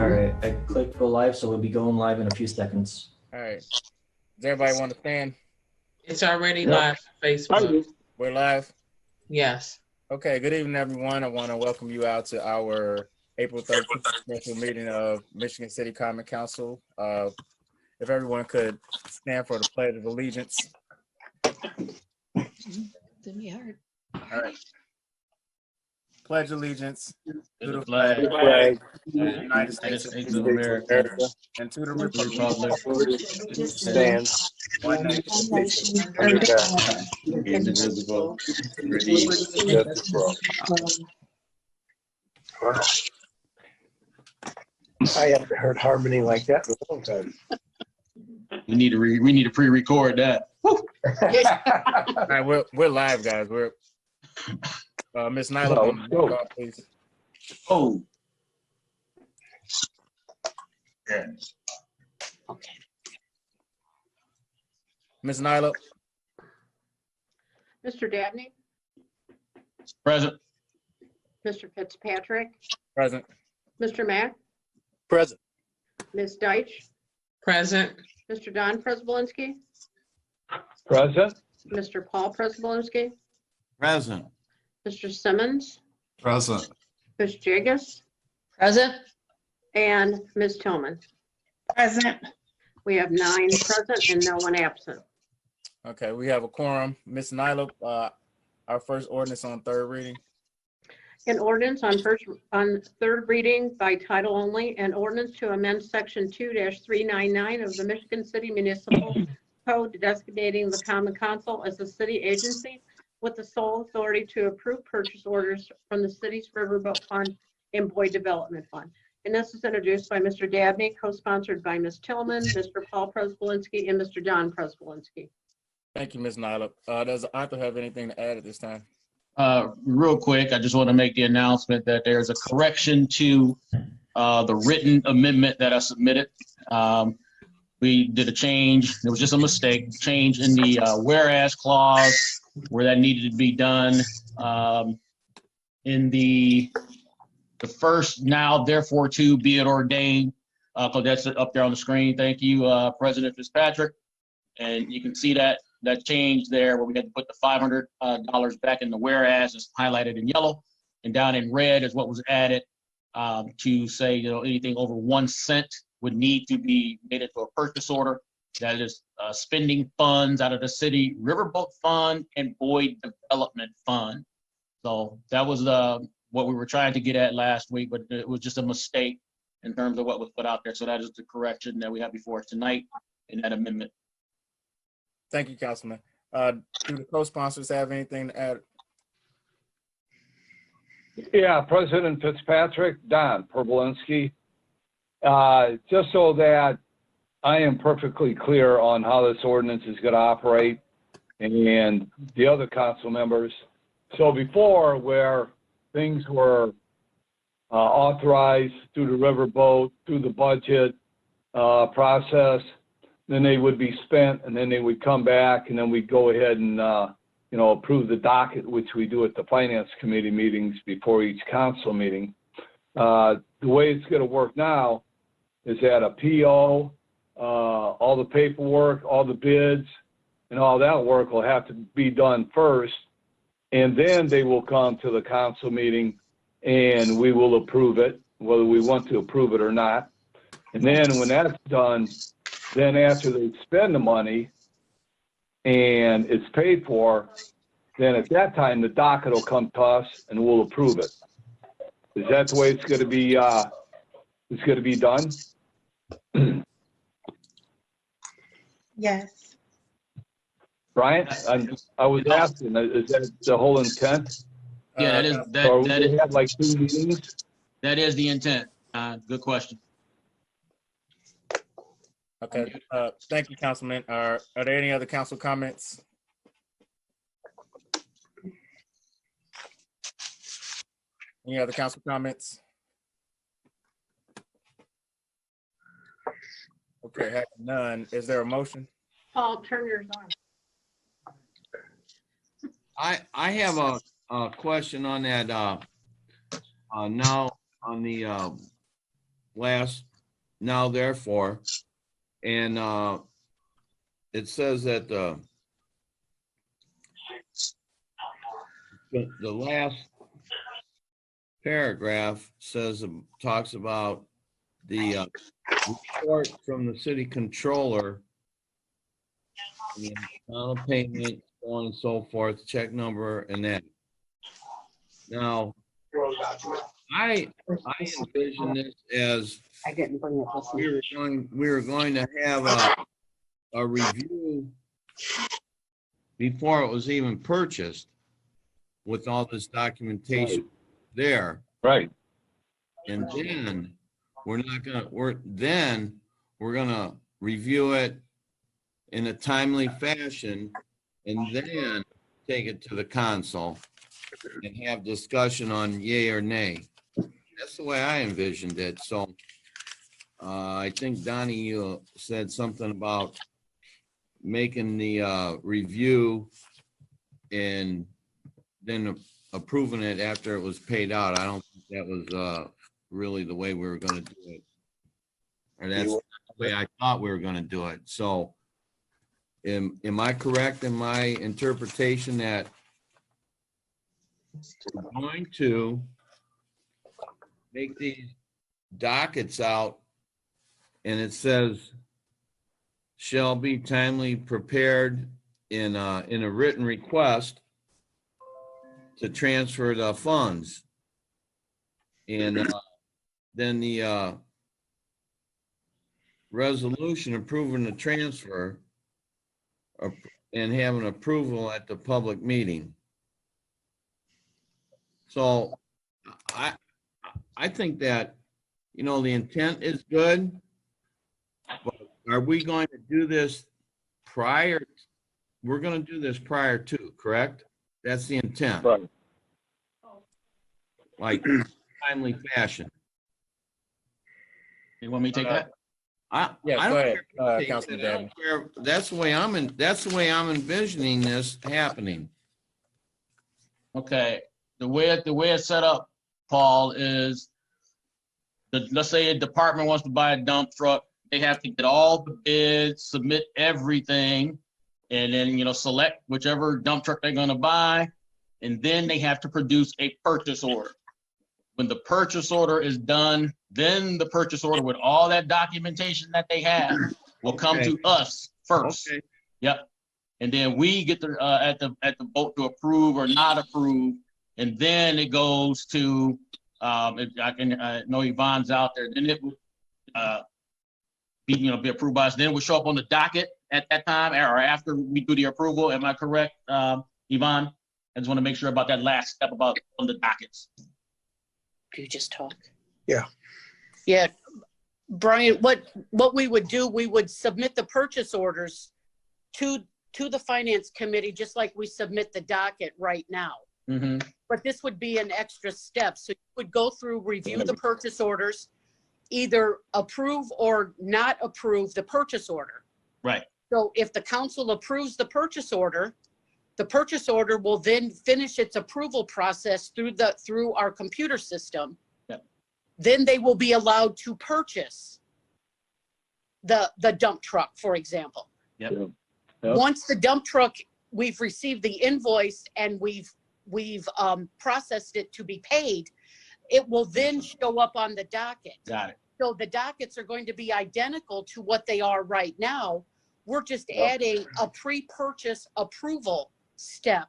All right, I clicked go live, so we'll be going live in a few seconds. All right. Does everybody want to stand? It's already live on Facebook. We're live? Yes. Okay, good evening, everyone. I want to welcome you out to our April 13th special meeting of Michigan City Common Council. If everyone could stand for the Pledge of Allegiance. All right. Pledge allegiance to the flag of the United States of America and to the republic which stands one nation under God, indivisible, with justice for all. I haven't heard harmony like that in a long time. We need to pre-record that. All right, we're live, guys. We're Miss Nyla, please. Oh. Yeah. Okay. Miss Nyla. Mr. Dabney, Present. Mr. Fitzpatrick, Present. Mr. Mack, Present. Ms. Deitch, Present. Mr. Don Prespolinski, Present. Mr. Paul Prespolinski, Present. Mr. Simmons, Present. Ms. Jagus, Present. and Ms. Tillman. Present. We have 9 present and no one absent. Okay, we have a quorum. Miss Nyla, our first ordinance on third reading. An ordinance on third reading by title only, an ordinance to amend section 2-399 of the Michigan City Municipal Code designating the Common Council as a city agency with the sole authority to approve purchase orders from the city's Riverboat Fund and Boyd Development Fund. And this is introduced by Mr. Dabney, co-sponsored by Ms. Tillman, Mr. Paul Prespolinski, and Mr. Don Prespolinski. Thank you, Ms. Nyla. Does the author have anything to add at this time? Real quick, I just want to make the announcement that there's a correction to the written amendment that I submitted. We did a change. It was just a mistake. Change in the whereas clause where that needed to be done. In the first now, therefore, to be it ordained. Because that's up there on the screen. Thank you, President Fitzpatrick. And you can see that change there where we had to put the $500 back in the whereas. It's highlighted in yellow, and down in red is what was added to say, anything over 1 cent would need to be made into a purchase order. That is spending funds out of the city Riverboat Fund and Boyd Development Fund. So that was what we were trying to get at last week, but it was just a mistake in terms of what was put out there. So that is the correction that we have before us tonight in that amendment. Thank you, Councilman. Do the co-sponsors have anything to add? Yeah, President Fitzpatrick, Don Prespolinski. Just so that I am perfectly clear on how this ordinance is going to operate and the other council members. So before, where things were authorized through the riverboat, through the budget process, then they would be spent, and then they would come back, and then we'd go ahead and approve the docket, which we do at the Finance Committee meetings before each council meeting. The way it's going to work now is that a PO, all the paperwork, all the bids, and all that work will have to be done first, and then they will come to the council meeting, and we will approve it, whether we want to approve it or not. And then when that's done, then after they spend the money and it's paid for, then at that time the docket will come to us and we'll approve it. Is that the way it's going to be? It's going to be done. Yes. Brian, I was asking, is that the whole intent? Yeah, that is Or that we is have like 2 meetings? that is the intent. Good question. Okay. Thank you, Councilman. Are there any other council comments? Any other council comments? Okay, having none. Is there a motion? Paul, turn yours on. I have a question on that now on the last, now therefore, and it says that the last paragraph says, talks about the report from the city controller, and the amount of payment, so on and so forth, check number and that. Now, I envision this as I didn't bring it with me. we were going to have a review before it was even purchased with all this documentation there. Right. And then we're gonna review it in a timely fashion and then take it to the council and have discussion on yay or nay. That's the way I envisioned it. So I think Donnie, you said something about making the review and then approving it after it was paid out. I don't think that was really the way we were going to do it. Or that's the way I thought we were going to do it. So am I correct in my interpretation that we're going to make these dockets out and it says shall be timely prepared in a written request to transfer the funds, and then the resolution approving the transfer and having approval at the public meeting. So I think that, you know, the intent is good, but are we going to do this prior? We're going to do this prior to, correct? That's the intent. Right. Like timely fashion. You want me to take that? I Yes, don't go ahead, care if you take Councilman it. I don't care. That's the way I'm envisioning this happening. Okay, the way it's set up, Paul, is let's say a department wants to buy a dump truck, they have to get all the bids, submit everything, and then, you know, select whichever dump truck they're gonna buy, and then they have to produce a purchase order. When the purchase order is done, then the purchase order with all that documentation that they have will come to us first. Okay. Yep. And then we get the at the vote to approve or not approve, and then it goes to I know Yvonne's out there. Then it would be approved by us. Then it would show up on the docket at that time or after we do the approval. Am I correct, Yvonne? I just want to make sure about that last step about on the dockets. Do you just talk? Yeah. Yeah. Brian, what we would do, we would submit the purchase orders to the finance committee, just like we submit the docket right now. Mm-hmm. But this would be an extra step. So you would go through, review the purchase orders, either approve or not approve the purchase order. Right. So if the council approves the purchase order will then finish its approval process through our computer system. Yep. Then they will be allowed to purchase the dump truck, for example. Yep. Yep. Once the dump truck, we've received the invoice and we've processed it to be paid, it will then show up on the docket. Got it. So the dockets are going to be identical to what they are right now. We're just adding a pre-purchase approval step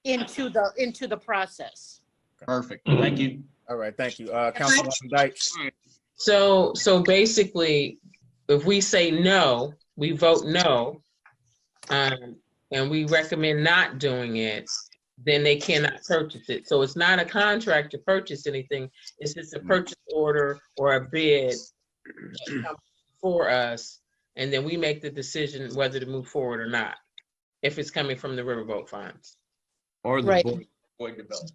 into the process. Perfect. Thank you. All right, thank you. Councilwoman Dykes. So basically, if we say no, we vote no, and we recommend not doing it, then they cannot purchase it. So it's not a contract to purchase anything. It's just a purchase order or a bid for us, and then we make the decision whether to move forward or not, if it's coming from the Riverboat funds. Or the Right. Boyd development.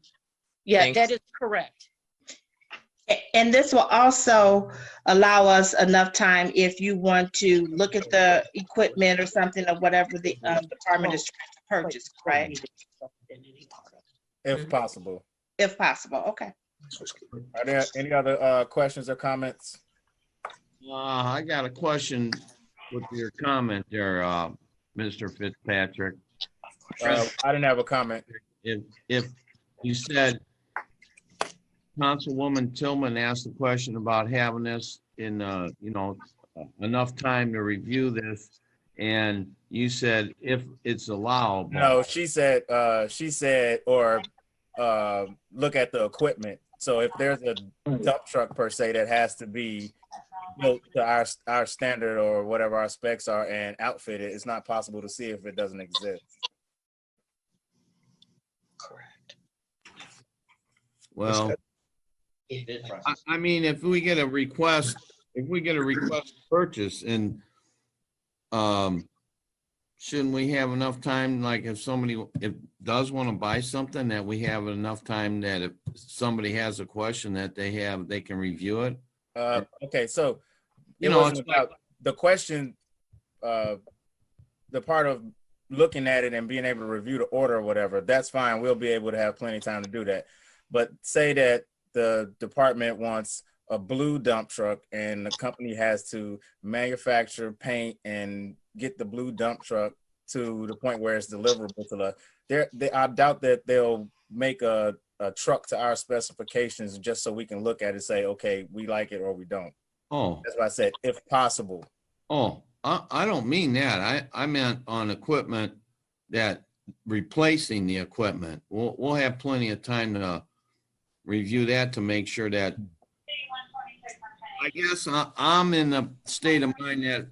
Yeah, Thanks. that is correct. And this will also allow us enough time if you want to look at the equipment or something or whatever the department is trying to purchase, right? If possible. If possible, okay. Are there any other questions or comments? I got a question with your comment there, Mr. Fitzpatrick. I didn't have a comment. If you said Councilwoman Tillman asked a question about having this in, enough time to review this, and you said if it's allowable. No, she said, or look at the equipment. So if there's a dump truck per se that has to be built to our standard or whatever our specs are and outfitted, it's not possible to see if it doesn't exist. Well, I mean, if we get a request to purchase, and shouldn't we have enough time, like if somebody does want to buy something, that we have enough time that if somebody has a question that they can review it? Okay, so You know, wasn't about the question, the part of looking at it and being able to review the order or whatever, that's fine. We'll be able to have plenty of time to do that. But say that the department wants a blue dump truck and the company has to manufacture, paint, and get the blue dump truck to the point where it's deliverable to I doubt that they'll make a truck to our specifications just so we can look at it and say, okay, we like it or we don't. Oh, That's why I said, if possible. oh, I don't mean that. I meant on equipment that replacing the equipment. We'll have plenty of time to review that to make sure that, I guess I'm in the state of mind that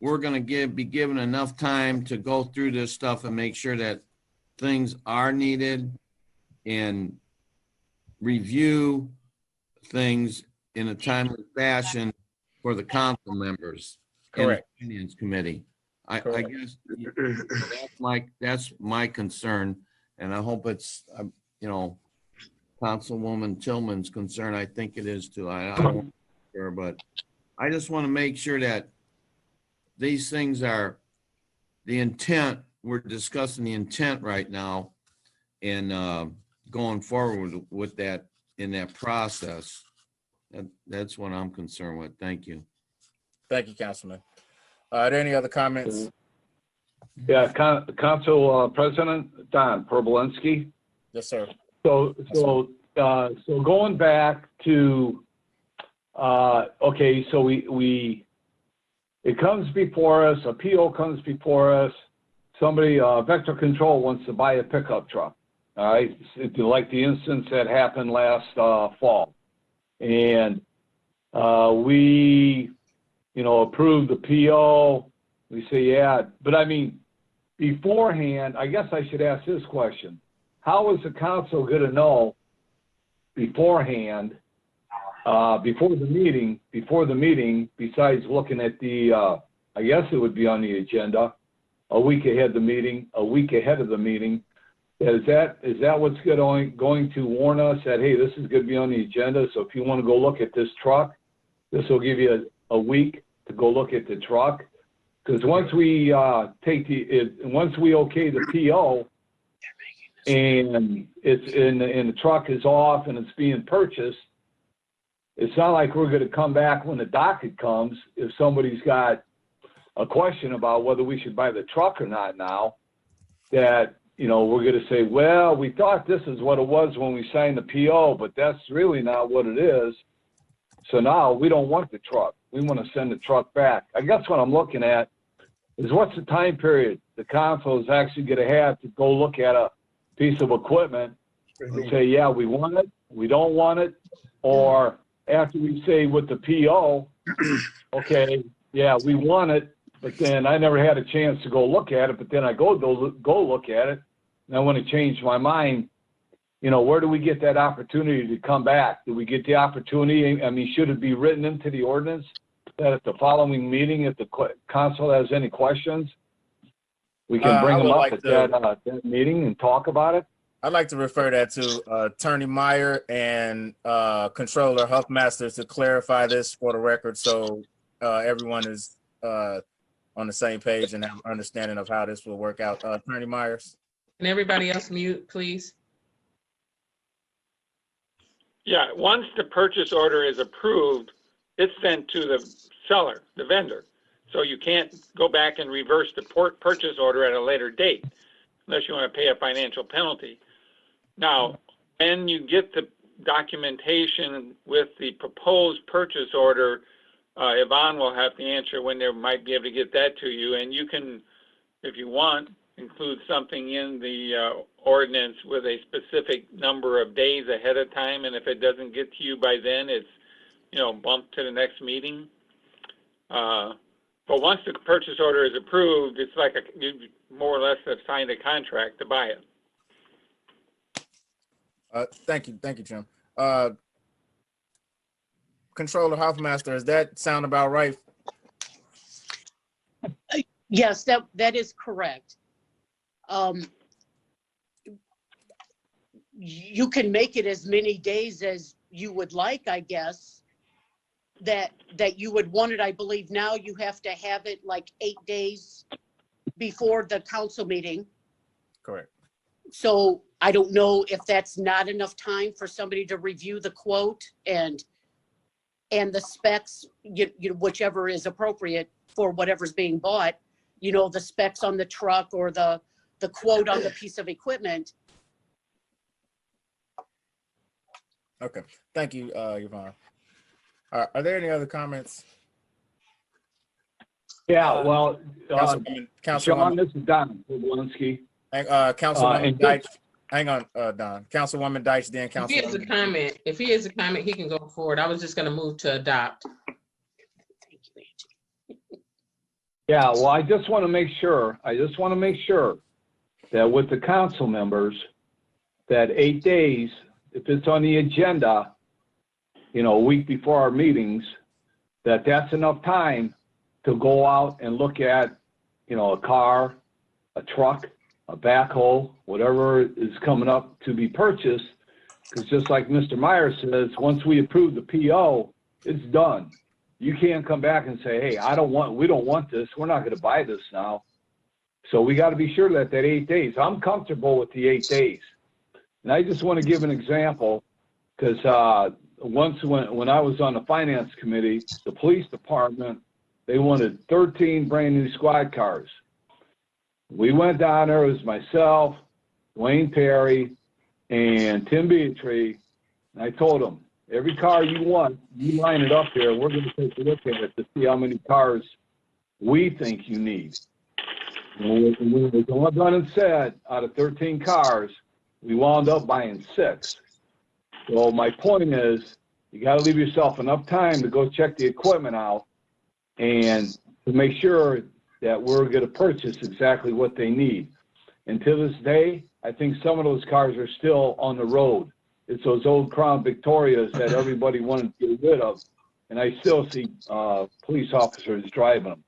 we're going to be given enough time to go through this stuff and make sure that things are needed and review things in a timely fashion for the council members. Correct. And the Finance Committee. I Correct. guess that's my concern, and I hope it's Councilwoman Tillman's concern. I think it is too. I don't want to be sure, but I just want to make sure that these things are the intent. We're discussing the intent right now, and going forward with that in that process. That's what I'm concerned with. Thank you. Thank you, Councilman. Are there any other comments? Yeah, Council President Don Perbolinski. Yes, sir. So going back to, okay, so it comes before us, a PO comes before us, somebody, Vector Control wants to buy a pickup truck, all right? Like the instance that happened last fall. And we, approved the PO, we say, yeah, but I mean, beforehand, I guess I should ask this question. How is the council going to know beforehand, before the meeting, besides looking at the, I guess it would be on the agenda, a week ahead of the meeting, is that what's going to warn us that, hey, this is going to be on the agenda, so if you want to go look at this truck, this will give you a week to go look at the truck? Because once we once we okay the PO, and the truck is off and it's being purchased, it's not like we're going to come back when the docket comes if somebody's got a question about whether we should buy the truck or not now, that, we're going to say, well, we thought this is what it was when we signed the PO, but that's really not what it is. So now we don't want the truck. We want to send the truck back. I guess what I'm looking at is what's the time period the council is actually going to have to go look at a piece of equipment and say, yeah, we want it, we don't want it, or after we say with the PO, okay, yeah, we want it, but then I never had a chance to go look at it, but then I go look at it, and I want to change my mind. Where do we get that opportunity to come back? Do we get the opportunity? I mean, should it be written into the ordinance that at the following meeting, if the council has any questions, we can bring them up at that meeting and talk about it? I'd like to refer that to Attorney Meyer and Controller Huffmaster to clarify this for the record, so everyone is on the same page and have an understanding of how this will work out. Attorney Myers. Can everybody else mute, please? Yeah, once the purchase order is approved, it's sent to the seller, the vendor. So you can't go back and reverse the purchase order at a later date unless you want to pay a financial penalty. Now, when you get the documentation with the proposed purchase order, Yvonne will have the answer when they might be able to get that to you. And you can, if you want, include something in the ordinance with a specific number of days ahead of time. And if it doesn't get to you by then, it's, bumped to the next meeting. But once the purchase order is approved, it's like you more or less have signed a contract to buy it. Thank you, Jim. Controller Hoffmaster, does that sound about right? Yes, that is correct. You can make it as many days as you would like, I guess, that you would want it. I believe now you have to have it like 8 days before the council meeting. Correct. So I don't know if that's not enough time for somebody to review the quote and the specs, whichever is appropriate for whatever's being bought, the specs on the truck or the quote on the piece of equipment. Okay, thank you, Yvonne. Are there any other comments? Yeah, well, Councilwoman, Sean, this is Don Poblinski. Councilwoman Deitch. Hang on, Don. Councilwoman Deitch, then Councilwoman. If he has a comment, he can go forward. I was just going to move to adopt. Yeah, well, I just want to make sure that with the council members, that 8 days, if it's on the agenda, a week before our meetings, that's enough time to go out and look at, a car, a truck, a backhoe, whatever is coming up to be purchased. Because just like Mr. Meyer says, once we approve the PO, it's done. You can't come back and say, hey, we don't want this. We're not going to buy this now. So we got to be sure that 8 days, I'm comfortable with the 8 days. And I just want to give an example because once when I was on the finance committee, the police department, they wanted 13 brand new squad cars. We went down there, it was myself, Wayne Perry, and Tim Beatrice. And I told them, every car you want, you line it up here. We're going to take a look at it to see how many cars we think you need. And when it was all done and said, out of 13 cars, we wound up buying 6. So my point is, you got to leave yourself enough time to go check the equipment out and to make sure that we're going to purchase exactly what they need. And to this day, I think some of those cars are still on the road. It's those old Crown Victorias that everybody wanted to get rid of, and I still see police officers driving them.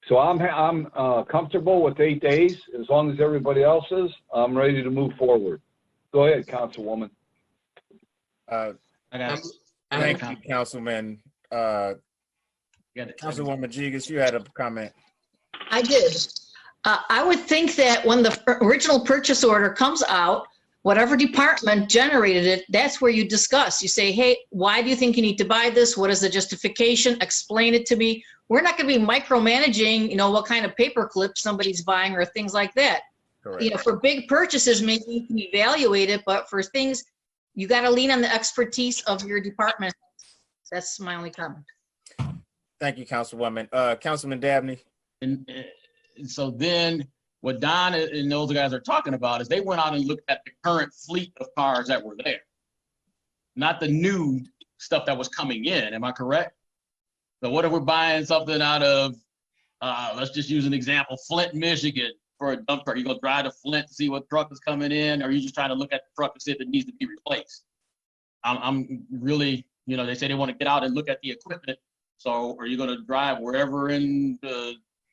So I'm comfortable with 8 days as long as everybody else is. I'm ready to move forward. Go ahead, Councilwoman. Thank you, Councilman. Councilwoman Jigas, you had a comment. I did. I would think that when the original purchase order comes out, whatever department generated it, that's where you discuss. You say, hey, why do you think you need to buy this? What is the justification? Explain it to me. We're not going to be micromanaging, what kind of paper clips somebody's buying or things like that. Correct. For big purchases, maybe you can evaluate it, but for things, you got to lean on the expertise of your department. That's my only comment. Thank you, Councilwoman. Councilman Dabney. And so then what Don and those guys are talking about is they went out and looked at the current fleet of cars that were there, not the new stuff that was coming in. Am I correct? So what if we're buying something out of, let's just use an example, Flint, Michigan for a dump truck? You go drive to Flint to see what truck is coming in, or are you just trying to look at the truck to see if it needs to be replaced? I'm really, they say they want to get out and look at the equipment. So are you going to drive wherever in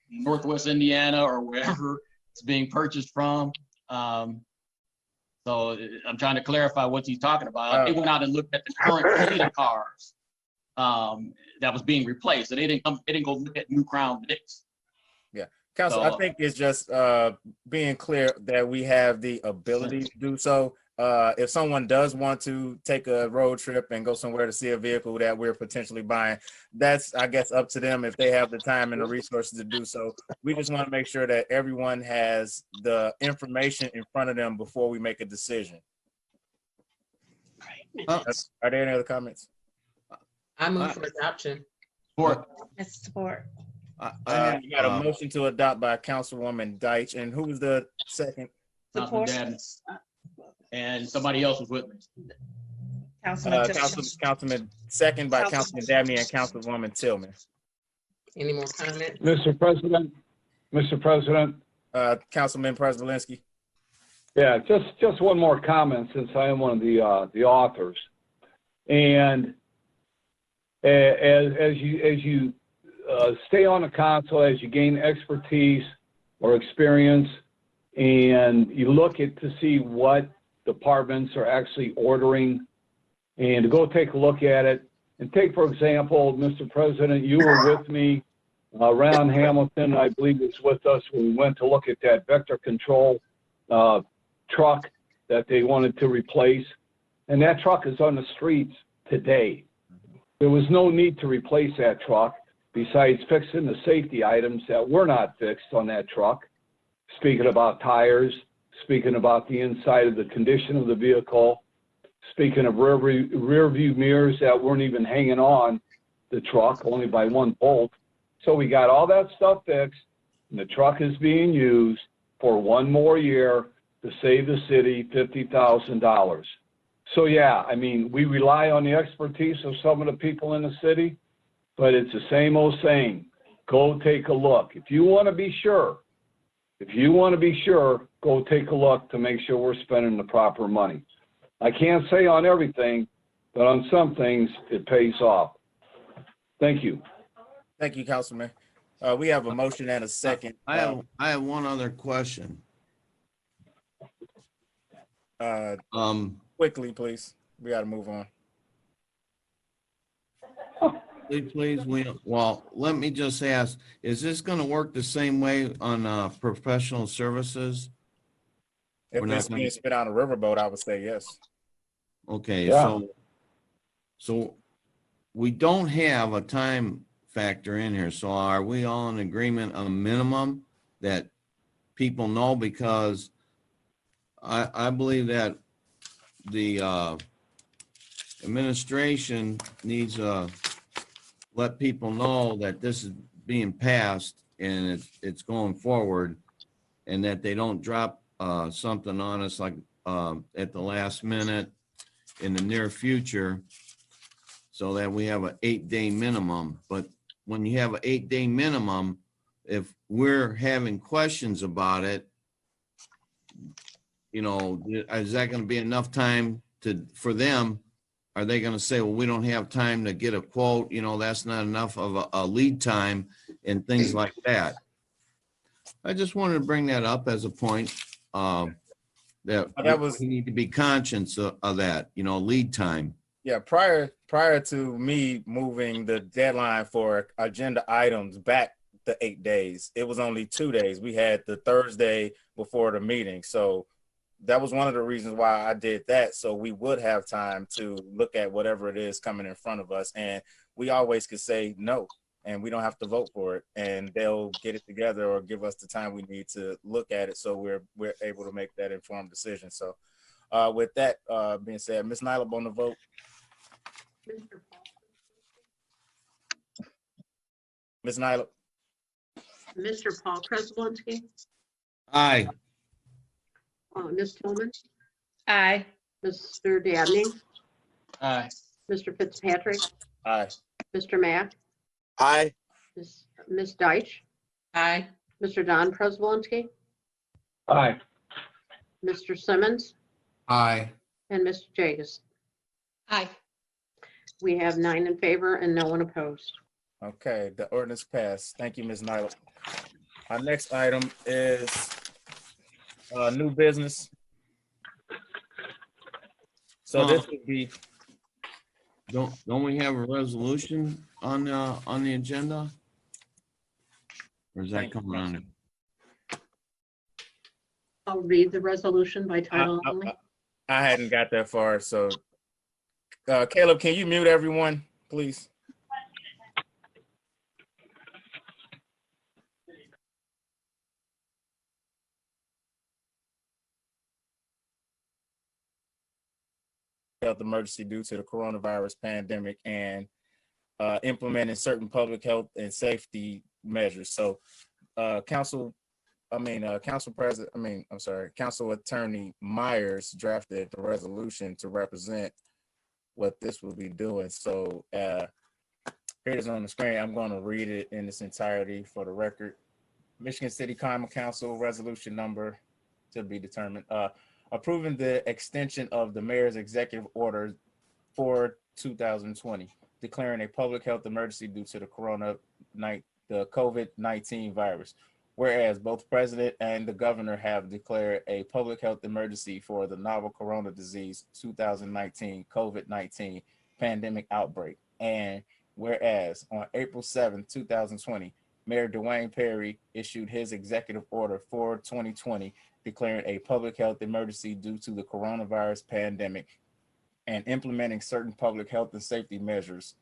Northwest Indiana or wherever it's being purchased from? So I'm trying to clarify what he's talking about. They went out and looked at the current fleet of cars that was being replaced. So they didn't go look at new Crown Vics. Yeah, Council, I think it's just being clear that we have the ability to do so. if someone does want to take a road trip and go somewhere to see a vehicle that we're potentially buying, that's, I guess, up to them if they have the time and the resources to do so. We just want to make sure that everyone has the information in front of them before we make a decision. Are there any other comments? I move for adoption. Support. Support. You got a motion to adopt by Councilwoman Deitch, and who was the second? Support. And somebody else was with me. Councilman, second by Councilman Dabney and Councilwoman Tillman. Any more comments? Mr. President, Councilman Prespolinski. yeah, just one more comment since I am one of the authors. And as you stay on the council, as you gain expertise or experience, and you look at to see what departments are actually ordering, and to go take a look at it. And take, for example, Mr. President, you were with me around Hamilton, I believe was with us when we went to look at that vector control truck that they wanted to replace. And that truck is on the streets today. There was no need to replace that truck besides fixing the safety items that were not fixed on that truck. Speaking about tires, speaking about the inside of the condition of the vehicle, speaking of rear view mirrors that weren't even hanging on the truck, only by one bolt. So we got all that stuff fixed, and the truck is being used for one more year to save the city $50,000. So yeah, I mean, we rely on the expertise of some of the people in the city, but it's the same old saying, go take a look. If you want to be sure, go take a look to make sure we're spending the proper money. I can't say on everything, but on some things, it pays off. Thank you. Thank you, Councilman. We have a motion and a second. I have one other question. Quickly, please. We got to move on. Please, well, let me just ask, is this going to work the same way on professional services? If it's being spit on a riverboat, I would say yes. Okay, Yeah. so we don't have a time factor in here. So are we all in agreement on a minimum that people know? Because I believe that the administration needs to let people know that this is being passed and it's going forward, and that they don't drop something on us like at the last minute in the near future, so that we have an 8-day minimum. But when you have an 8-day minimum, if we're having questions about it, you know, is that going to be enough time for them? Are they going to say, well, we don't have time to get a quote, you know, that's not enough of a lead time and things like that? I just wanted to bring that up as a point that we need to be conscious of that, you know, lead time. Yeah, prior to me moving the deadline for agenda items back to 8 days, it was only 2 days. We had the Thursday before the meeting. So that was one of the reasons why I did that. So we would have time to look at whatever it is coming in front of us. And we always could say no, and we don't have to vote for it. And they'll get it together or give us the time we need to look at it, so we're able to make that informed decision. So with that being said, Ms. Nyla on the vote. Ms. Nyla. Mr. Paul Prespolinski. Aye. Ms. Tillman. Aye. Mr. Dabney. Aye. Mr. Fitzpatrick. Aye. Mr. Mack. Aye. Ms. Deitch. Aye. Mr. Don Prespolinski. Aye. Mr. Simmons. Aye. And Mr. Jagus. Aye. We have 9 in favor and no one opposed. Okay, the ordinance passed. Thank you, Ms. Nyla. Our next item is new business. So this would be. Don't we have a resolution on the agenda? Or is that coming on? I'll read the resolution by title only. I hadn't got that far. So, Caleb, can you mute everyone, please? Health emergency due to the coronavirus pandemic and implementing certain public health and safety measures. So, Council Attorney Myers drafted the resolution to represent what this will be doing. So, here it is on the screen. I'm going to read it in its entirety for the record. Michigan City Common Council resolution number to be determined. Approving the extension of the mayor's executive order for 2020, declaring a public health emergency due to the COVID-19 virus. Whereas both president and the governor have declared a public health emergency for the novel corona disease 2019 COVID-19 pandemic outbreak. And whereas on April 7, 2020, Mayor Dwayne Perry issued his executive order for 2020, declaring a public health emergency due to the coronavirus pandemic and implementing certain public health and safety measures,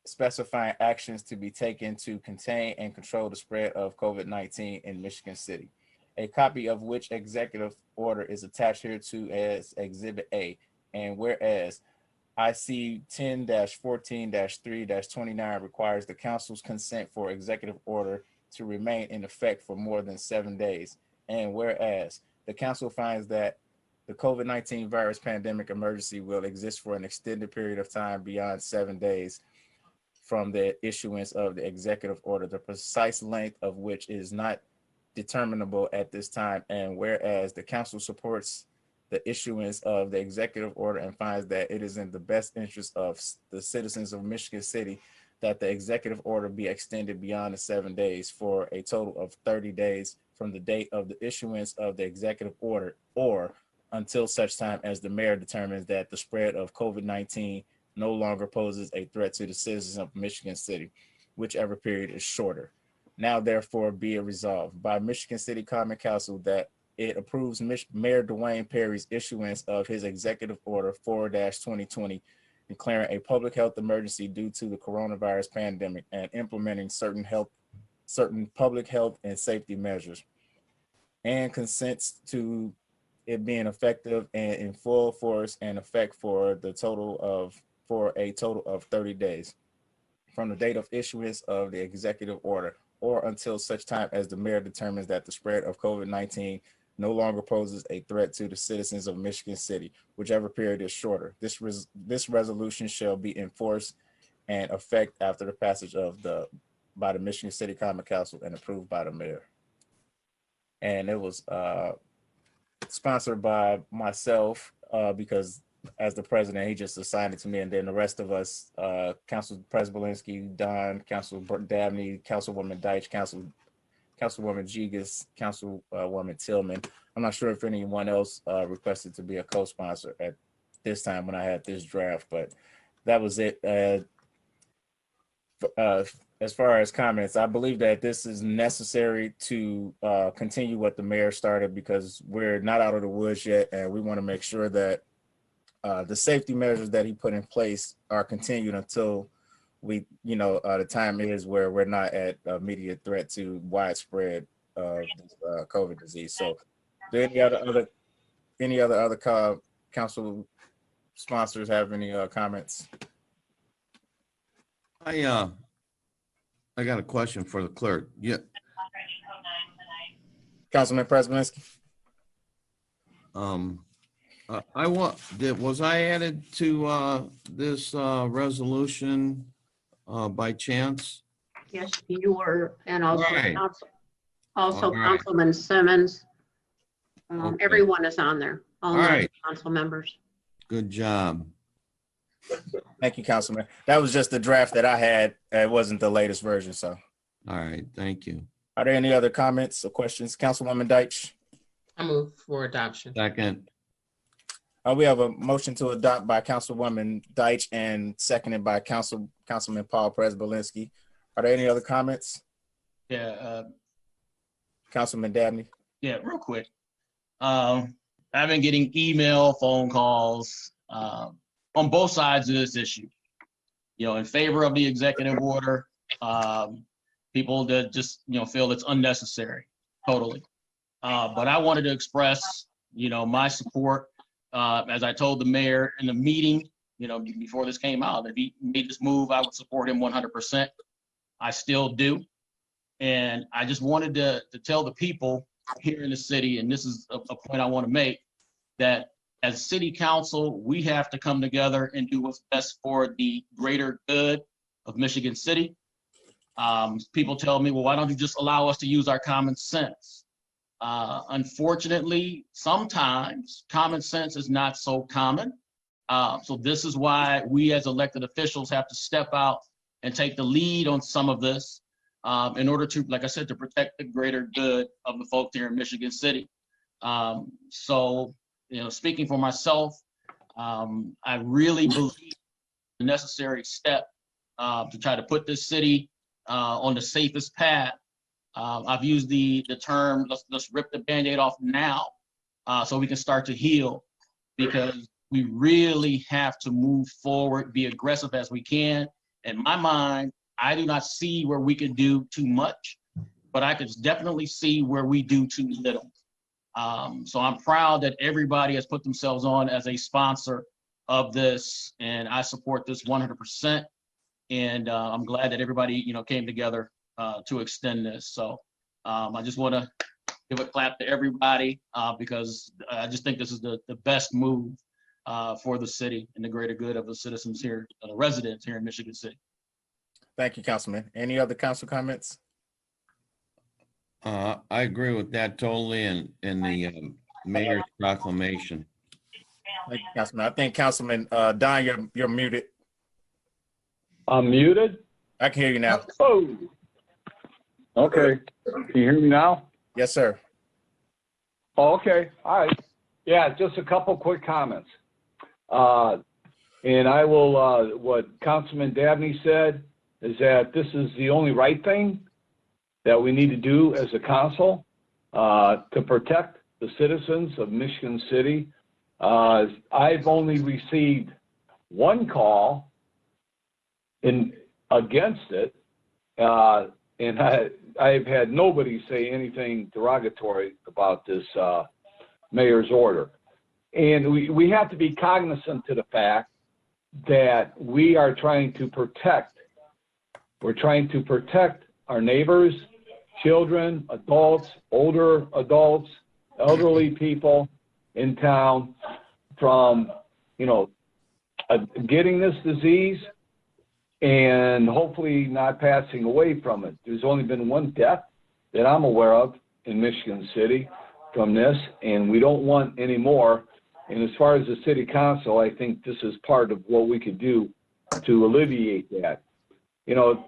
specifying actions to be taken to contain and control the spread of COVID-19 in Michigan City. A copy of which executive order is attached here to as Exhibit A. And whereas IC 10-14-3-29 requires the council's consent for executive order to remain in effect for more than 7 days. And whereas the council finds that the COVID-19 virus pandemic emergency will exist for an extended period of time beyond 7 days from the issuance of the executive order, the precise length of which is not determinable at this time. And whereas the council supports the issuance of the executive order and finds that it is in the best interest of the citizens of Michigan City that the executive order be extended beyond the 7 days for a total of 30 days from the date of the issuance of the executive order, or until such time as the mayor determines that the spread of COVID-19 no longer poses a threat to the citizens of Michigan City, whichever period is shorter. Now, therefore, be it resolved by Michigan City Common Council that it approves Mayor Dwayne Perry's issuance of his executive order 4-2020, declaring a public health emergency due to the coronavirus pandemic and implementing certain public health and safety measures, and consents to it being effective and in full force and effect for a total of 30 days from the date of issuance of the executive order, or until such time as the mayor determines that the spread of COVID-19 no longer poses a threat to the citizens of Michigan City, whichever period is shorter. This resolution shall be enforced and effect after the passage by the Michigan City Common Council and approved by the mayor. And it was sponsored by myself because as the president, he just assigned it to me, and then the rest of us, Council President Belinsky, Don, Council Dabney, Councilwoman Deitch, Councilwoman Jigas, Councilwoman Tillman. I'm not sure if anyone else requested to be a co-sponsor at this time when I had this draft, but that was it. As far as comments, I believe that this is necessary to continue what the mayor started, because we're not out of the woods yet, and we want to make sure that the safety measures that he put in place are continued until the time is where we're not at immediate threat to widespread this, COVID disease. So, do any other council sponsors have any comments? I got a question for the clerk. Yeah. Councilman Prespolinski. Was I added to this resolution by chance? Yes, you were, and also Right. also All right. Councilman Simmons. Okay. Everyone is on there, all All 9 right. council members. Good job. Thank you, Councilman. That was just the draft that I had. It wasn't the latest version. So, All right. Thank you. are there any other comments or questions? Councilwoman Deitch. I move for adoption. Second. We have a motion to adopt by Councilwoman Deitch and seconded by Councilman Paul Prespolinski. Are there any other comments? Yeah, Councilman Dabney. yeah, real quick. I've been getting email, phone calls on both sides of this issue. You know, in favor of the executive order, people that just, you know, feel it's unnecessary, totally. But I wanted to express, you know, my support, as I told the mayor in the meeting, you know, before this came out, if he made this move, I would support him 100%. I still do. And I just wanted to tell the people here in the city, and this is a point I want to make, that as city council, we have to come together and do what's best for the greater good of Michigan City. People tell me, well, why don't you just allow us to use our common sense? Unfortunately, sometimes common sense is not so common. So this is why we as elected officials have to step out and take the lead on some of this in order to, like I said, to protect the greater good of the folks here in Michigan City. So, you know, speaking for myself, I really believe the necessary step to try to put this city on the safest path. I've used the term, let's rip the Band-Aid off now so we can start to heal, because we really have to move forward, be aggressive as we can. In my mind, I do not see where we could do too much, but I could definitely see where we do too little. So I'm proud that everybody has put themselves on as a sponsor of this, and I support this 100%. And I'm glad that everybody, you know, came together to extend this. So I just want to give a clap to everybody because I just think this is the best move for the city and the greater good of the citizens here, the residents here in Michigan City. Thank you, Councilman. Any other council comments? I agree with that totally, and the mayor's proclamation. Thank you, Councilman. I think Councilman Don, you're muted. I'm muted? I can hear you now. Oh, okay. Can you hear me now? Yes, sir. Oh, okay, all right. Yeah, just a couple quick comments. And I will, what Councilman Dabney said is that this is the only right thing that we need to do as a council to protect the citizens of Michigan City. I've only received one call against it, and I've had nobody say anything derogatory about this mayor's order. And we have to be cognizant to the fact that we are trying to protect. We're trying to protect our neighbors, children, adults, older adults, elderly people in town from, you know, getting this disease and hopefully not passing away from it. There's only been one death that I'm aware of in Michigan City from this, and we don't want any more. And as far as the city council, I think this is part of what we could do to alleviate that. You know,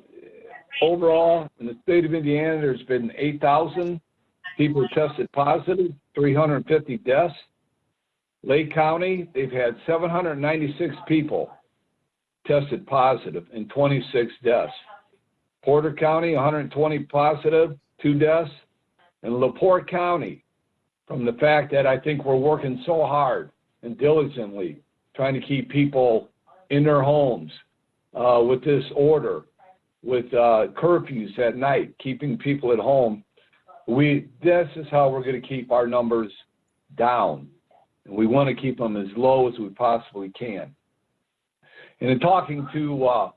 overall, in the state of Indiana, there's been 8,000 people tested positive, 350 deaths. Lake County, they've had 796 people tested positive and 26 deaths. Porter County, 120 positive, 2 deaths. And LaPorte County, from the fact that I think we're working so hard and diligently trying to keep people in their homes with this order, with curfews at night, keeping people at home. This is how we're going to keep our numbers down. And we want to keep them as low as we possibly can. And in talking to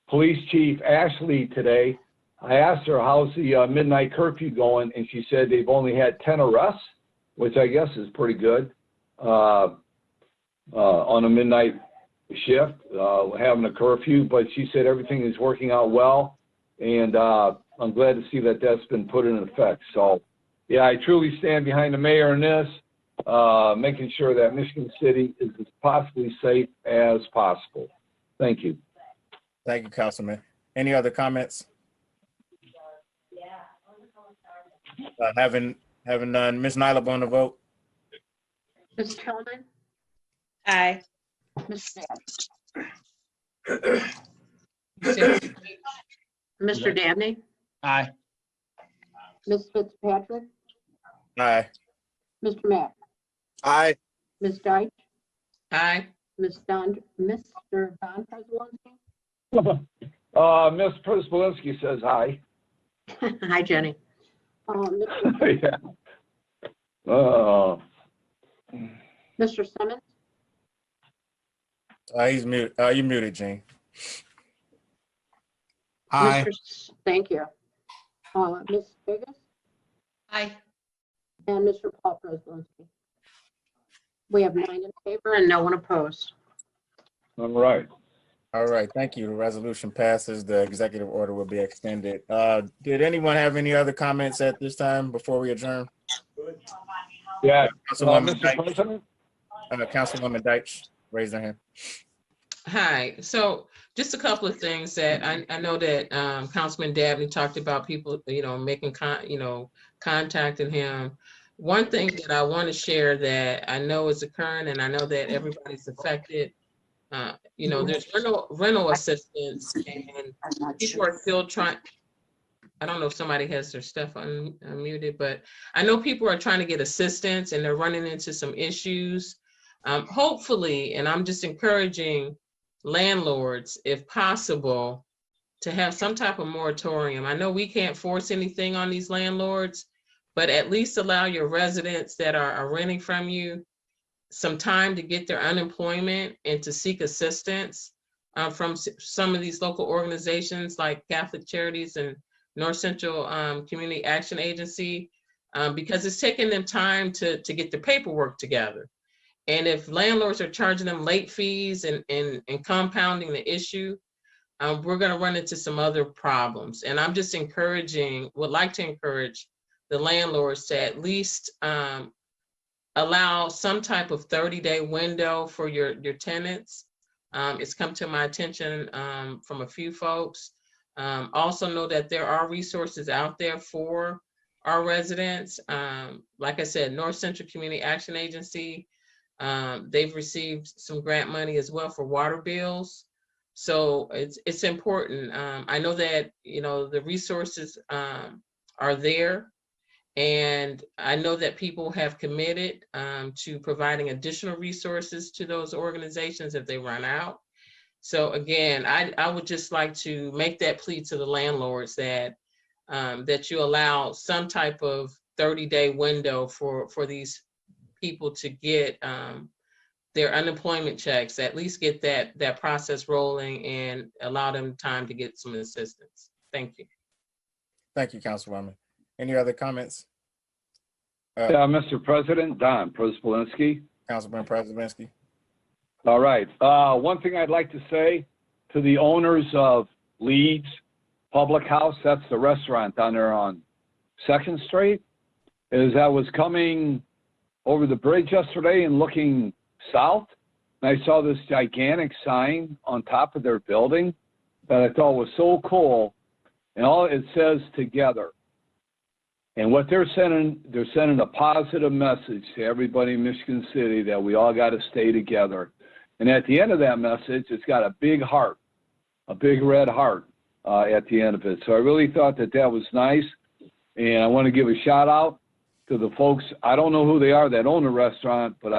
Police Chief Ashley today, I asked her, how's the midnight curfew going? And she said they've only had 10 arrests, which I guess is pretty good on a midnight shift, having a curfew. But she said everything is working out well. And I'm glad to see that that's been put in effect. So, yeah, I truly stand behind the mayor in this, making sure that Michigan City is as possibly safe as possible. Thank you. Thank you, Councilman. Any other comments? Having none, Ms. Nyla on the vote. Ms. Tillman? Aye. Ms. Say- Mr. Dabney? Aye. Ms. Fitzpatrick? Aye. Mr. Matt? Aye. Ms. Deitch, Aye. Mr. Don Prespolinski. Ms. Prisbalinski says aye. Hi, Jenny. Mr. Yeah. Mr. Simmons, He's muted. You muted, Gene. Aye. Thank you. Ms. Vegas Aye. and Mr. Paul Prespolinski. We have 9 in favor and no one opposed. All right. All right, thank you. The resolution passes. The executive order will be extended. Did anyone have any other comments at this time before we adjourn? Yeah. Councilwoman Mr. Deitch. President? Councilwoman Deitch, raise their hand. Hi. So just a couple of things that I know that Councilman Dabney talked about people, making contacting him. One thing that I want to share that I know is occurring, and I know that everybody's affected. There's rental assistance, and people are still trying. I don't know if somebody has their stuff unmuted, but I know people are trying to get assistance, and they're running into some issues. Hopefully, and I'm just encouraging landlords, if possible, to have some type of moratorium. I know we can't force anything on these landlords, but at least allow your residents that are renting from you some time to get their unemployment and to seek assistance from some of these local organizations like Catholic Charities and North Central Community Action Agency, because it's taking them time to get their paperwork together. And if landlords are charging them late fees and compounding the issue, we're going to run into some other problems. And I'm just would like to encourage the landlords to at least allow some type of 30-day window for your tenants. It's come to my attention from a few folks. Also know that there are resources out there for our residents. Like I said, North Central Community Action Agency, they've received some grant money as well for water bills. So it's important. I know that, the resources are there. And I know that people have committed to providing additional resources to those organizations if they run out. So again, I would just like to make that plea to the landlords that you allow some type of 30-day window for these people to get their unemployment checks, at least get that process rolling and allow them time to get some assistance. Thank you. Thank you, Councilwoman. Any other comments? Yeah, Mr. President, Don Prespolinski. Councilman Prespolinski. All right. One thing I'd like to say to the owners of Leeds Public House, that's the restaurant down there on 2nd Street, is I was coming over the bridge yesterday and looking south, and I saw this gigantic sign on top of their building that I thought was so cool, and all it says together. And what they're sending a positive message to everybody in Michigan City that we all got to stay together. And at the end of that message, it's got a big heart, a big red heart at the end of it. So I really thought that was nice. And I want to give a shout out to the folks. I don't know who they are that own the restaurant, but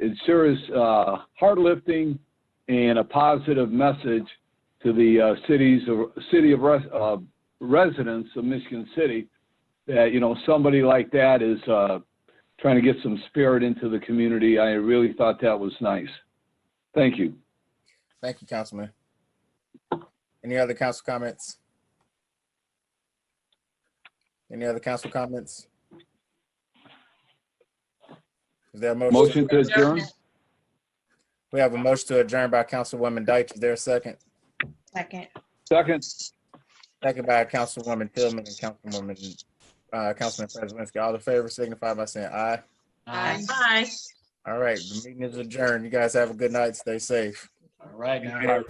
it sure is heart lifting and a positive message to the city of residents of Michigan City. That, somebody like that is trying to get some spirit into the community. I really thought that was nice. Thank you. Thank you, Councilman. Any other council comments? Any other council comments? Is there a Motion to adjourn? We have a motion to adjourn by Councilwoman Deitch. Is there a second? Second. Second. Second by Councilwoman Tillman and Councilman Prespolinski. All in favor signify by saying aye. Aye. Bye. All right, the meeting is adjourned. You guys have a good night. Stay safe. All right now.